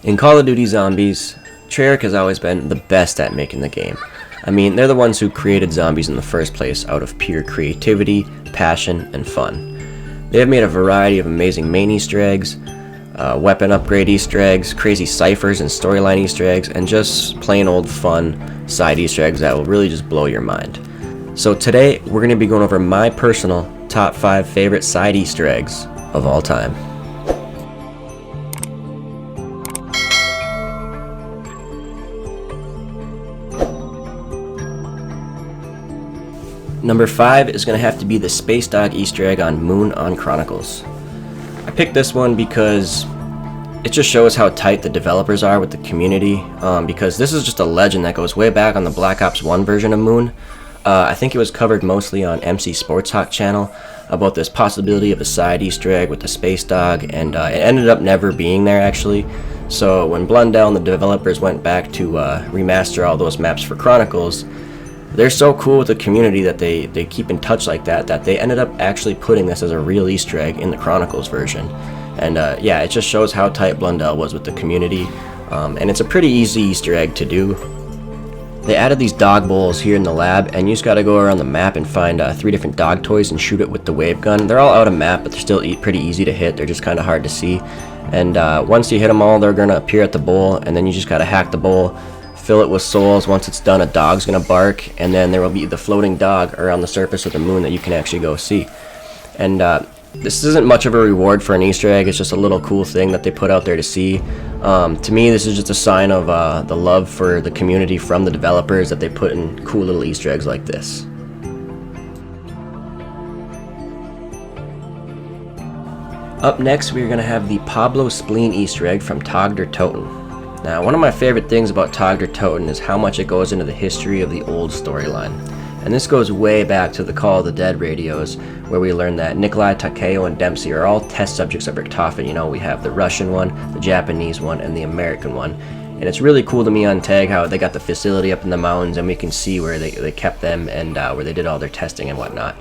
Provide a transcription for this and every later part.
In Call of Duty Zombies, Treyarch has always been the best at making the game. I mean, they're the ones who created zombies in the first place out of pure creativity, passion, and fun. They have made a variety of amazing main Easter eggs, weapon upgrade Easter eggs, crazy ciphers and storyline Easter eggs, and just plain old fun side Easter eggs that will really just blow your mind. So today, we're going to be going over my personal top 5 favorite side Easter eggs of all time. Number 5 is going to have to be the Space Dog Easter egg on Moon on Chronicles. I picked this one because it just shows how tight the developers are with the community, because this is just a legend that goes way back on the Black Ops 1 version of Moon. I think it was covered mostly on MC Sports Hawk channel about this possibility of a side Easter egg with the Space Dog, and it ended up never being there actually. So when Blundell and the developers went back to remaster all those maps for Chronicles, they're so cool with the community that they keep in touch like that they ended up actually putting this as a real Easter egg in the Chronicles version. And yeah, it just shows how tight Blundell was with the community, and it's a pretty easy Easter egg to do. They added these dog bowls here in the lab, and you just gotta go around the map and find 3 different dog toys and shoot it with the wave gun. They're all out of map, but they're still pretty easy to hit. They're just kind of hard to see. And once you hit them all, they're gonna appear at the bowl, and then you just gotta hack the bowl, fill it with souls. Once it's done, a dog's gonna bark, and then there will be the floating dog around the surface of the moon that you can actually go see. And this isn't much of a reward for an Easter egg. It's just a little cool thing that they put out there to see. To me, this is just a sign of the love for the community from the developers, that they put in cool little Easter eggs like this. Up next, we're gonna have the Pablo Spleen Easter egg from Togged or Toten. Now, one of my favorite things about Togged or Toten is how much it goes into the history of the old storyline. And this goes way back to the Call of the Dead radios, where we learned that Nikolai, Takeo, and Dempsey are all test subjects of Richtofen. You know, we have the Russian one, the Japanese one, and the American one. And it's really cool to me on Tag how they got the facility up in the mountains, and we can see where they kept them and where they did all their testing and whatnot.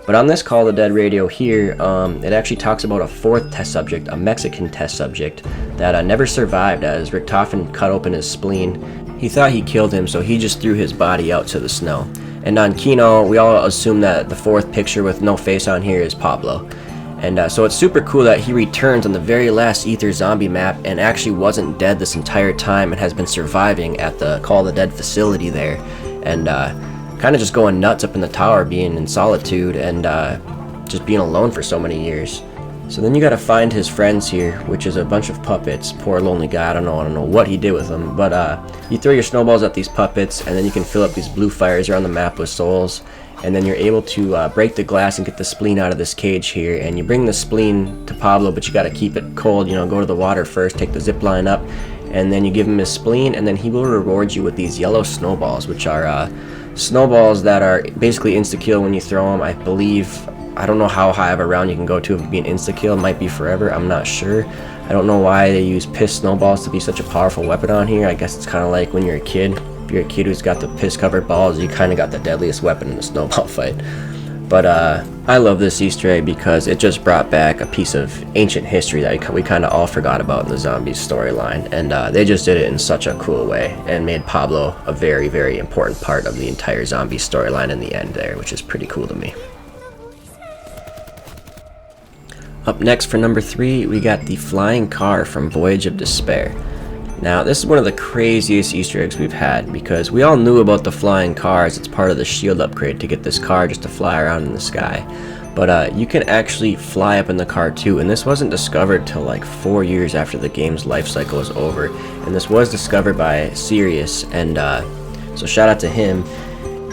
But on this Call of the Dead radio here, it actually talks about a 4th test subject, a Mexican test subject, that never survived as Richtofen cut open his spleen. He thought he killed him, so he just threw his body out to the snow. And on Kino, we all assume that the 4th picture with no face on here is Pablo. And so it's super cool that he returns on the very last Ether zombie map and actually wasn't dead this entire time and has been surviving at the Call of the Dead facility there. And kind of just going nuts up in the tower, being in solitude and just being alone for so many years. So then you gotta find his friends here, which is a bunch of puppets. Poor lonely guy, I don't know what he did with them, but you throw your snowballs at these puppets, and then you can fill up these blue fires around the map with souls, and then you're able to break the glass and get the spleen out of this cage here, and you bring the spleen to Pablo, but you gotta keep it cold, you know, go to the water first, take the zip line up, and then you give him his spleen, and then he will reward you with these yellow snowballs, which are snowballs that are basically insta-kill when you throw them. I believe, I don't know how high of a round you can go to of being insta-kill. It might be forever, I'm not sure. I don't know why they use piss snowballs to be such a powerful weapon on here. I guess it's kind of like when you're a kid. If you're a kid who's got the piss-covered balls, you kind of got the deadliest weapon in the snowball fight. But I love this Easter egg because it just brought back a piece of ancient history that we kind of all forgot about in the zombies storyline, and they just did it in such a cool way and made Pablo a very, very important part of the entire zombie storyline in the end there, which is pretty cool to me. Up next for number 3, we got the flying car from Voyage of Despair. Now, this is one of the craziest Easter eggs we've had, because we all knew about the flying cars. It's part of the shield upgrade to get this car just to fly around in the sky. But you can actually fly up in the car too, and this wasn't discovered till like 4 years after the game's life cycle was over. And this was discovered by Sirius, and so shout out to him.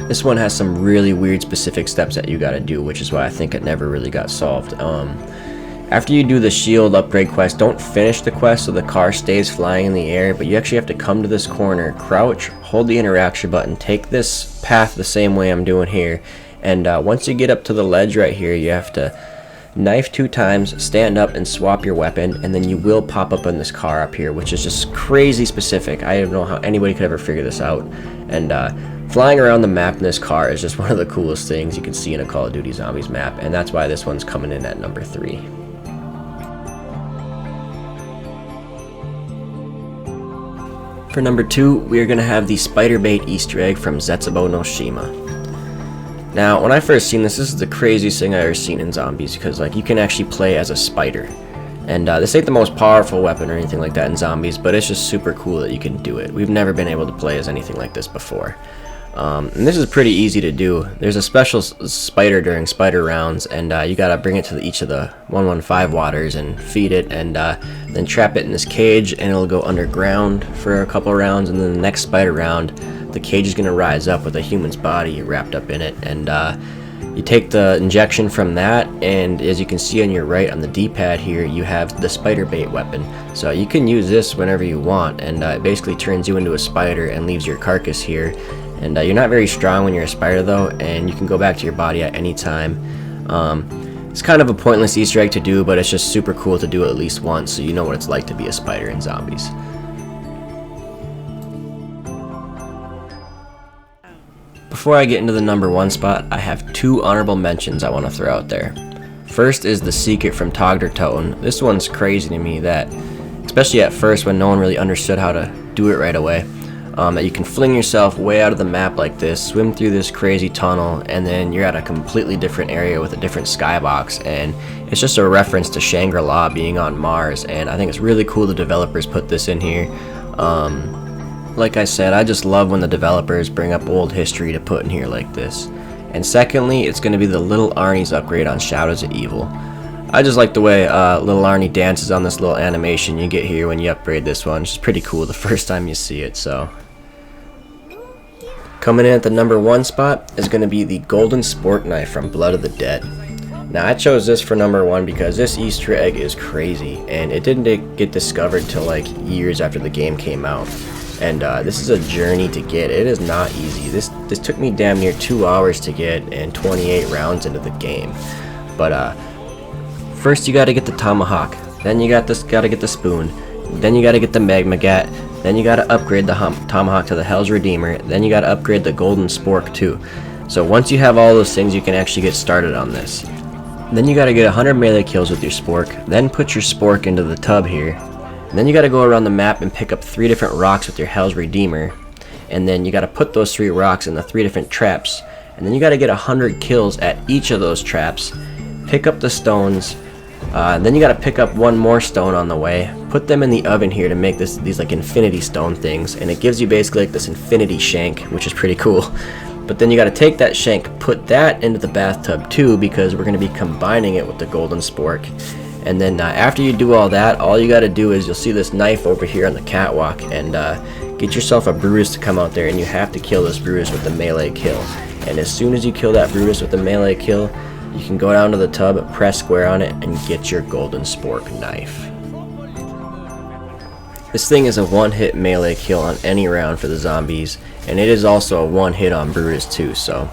This one has some really weird specific steps that you gotta do, which is why I think it never really got solved. After you do the shield upgrade quest, don't finish the quest so the car stays flying in the air, but you actually have to come to this corner, crouch, hold the interaction button, take this path the same way I'm doing here, and once you get up to the ledge right here, you have to knife 2 times, stand up and swap your weapon, and then you will pop up in this car up here, which is just crazy specific. I don't know how anybody could ever figure this out. And flying around the map in this car is just one of the coolest things you can see in a Call of Duty Zombies map, and that's why this one's coming in at number 3. For number 2, we are going to have the spider bait Easter egg from Zetsubo no Shima. Now, when I first seen this is the craziest thing I ever seen in zombies, because like you can actually play as a spider. And this ain't the most powerful weapon or anything like that in zombies, but it's just super cool that you can do it. We've never been able to play as anything like this before. And this is pretty easy to do. There's a special spider during spider rounds, and you gotta bring it to each of the 115 waters and feed it, and then trap it in this cage, and it'll go underground for a couple rounds, and then the next spider round, the cage is gonna rise up with a human's body wrapped up in it, and you take the injection from that, and as you can see on your right on the D-pad here, you have the spider bait weapon. So you can use this whenever you want, and it basically turns you into a spider and leaves your carcass here. And you're not very strong when you're a spider though, and you can go back to your body at any time. It's kind of a pointless Easter egg to do, but it's just super cool to do it at least once so you know what it's like to be a spider in zombies. Before I get into the number 1 spot, I have 2 honorable mentions I want to throw out there. First is the secret from Togder Toten. This one's crazy to me, that, especially at first when no one really understood how to do it right away. That you can fling yourself way out of the map like this, swim through this crazy tunnel, and then you're at a completely different area with a different skybox, and it's just a reference to Shangri-La being on Mars, and I think it's really cool the developers put this in here. Like I said, I just love when the developers bring up old history to put in here like this. And secondly, it's going to be the Little Arnie's upgrade on Shadows of Evil. I just like the way Little Arnie dances on this little animation you get here when you upgrade this one. It's pretty cool the first time you see it, so... Coming in at the number 1 spot is going to be the Golden Spork Knife from Blood of the Dead. Now I chose this for number 1 because this Easter egg is crazy, and it didn't get discovered till like years after the game came out. And this is a journey to get. It is not easy. This took me damn near 2 hours to get and 28 rounds into the game. But first you got to get the tomahawk, then you gotta get the spoon, then you got to get the magmagat, then you got to upgrade the tomahawk to the Hell's Redeemer, then you got to upgrade the Golden Spork too. So once you have all those things, you can actually get started on this. Then you got to get 100 melee kills with your Spork, then put your Spork into the tub here. And then you got to go around the map and pick up 3 different rocks with your Hell's Redeemer, and then you got to put those 3 rocks in the 3 different traps, and then you got to get 100 kills at each of those traps, pick up the stones, then you got to pick up 1 more stone on the way, put them in the oven here to make these like infinity stone things, and it gives you basically like this infinity shank, which is pretty cool. But then you got to take that shank, put that into the bathtub too, because we're going to be combining it with the Golden Spork. And then after you do all that, all you got to do is you'll see this knife over here on the catwalk, and get yourself a Brutus to come out there, and you have to kill this Brutus with the melee kill. And as soon as you kill that Brutus with the melee kill, you can go down to the tub, press square on it, and get your Golden Spork knife. This thing is a 1-hit melee kill on any round for the zombies, and it is also a 1-hit on Brutus too, so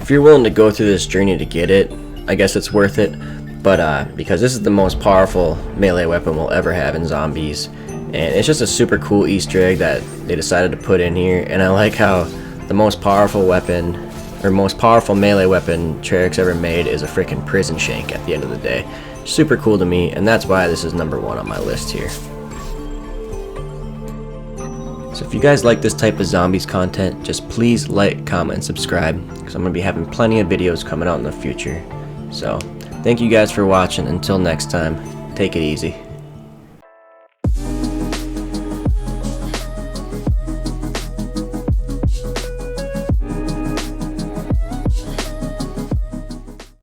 if you're willing to go through this journey to get it, I guess it's worth it. But because this is the most powerful melee weapon we'll ever have in zombies, and it's just a super cool Easter egg that they decided to put in here, and I like how the most powerful weapon, or most powerful melee weapon Treyarch's ever made is a freaking prison shank at the end of the day. Super cool to me, and that's why this is number 1 on my list here. So if you guys like this type of zombies content, just please like, comment, and subscribe, because I'm going to be having plenty of videos coming out in the future. So, thank you guys for watching. Until next time, take it easy.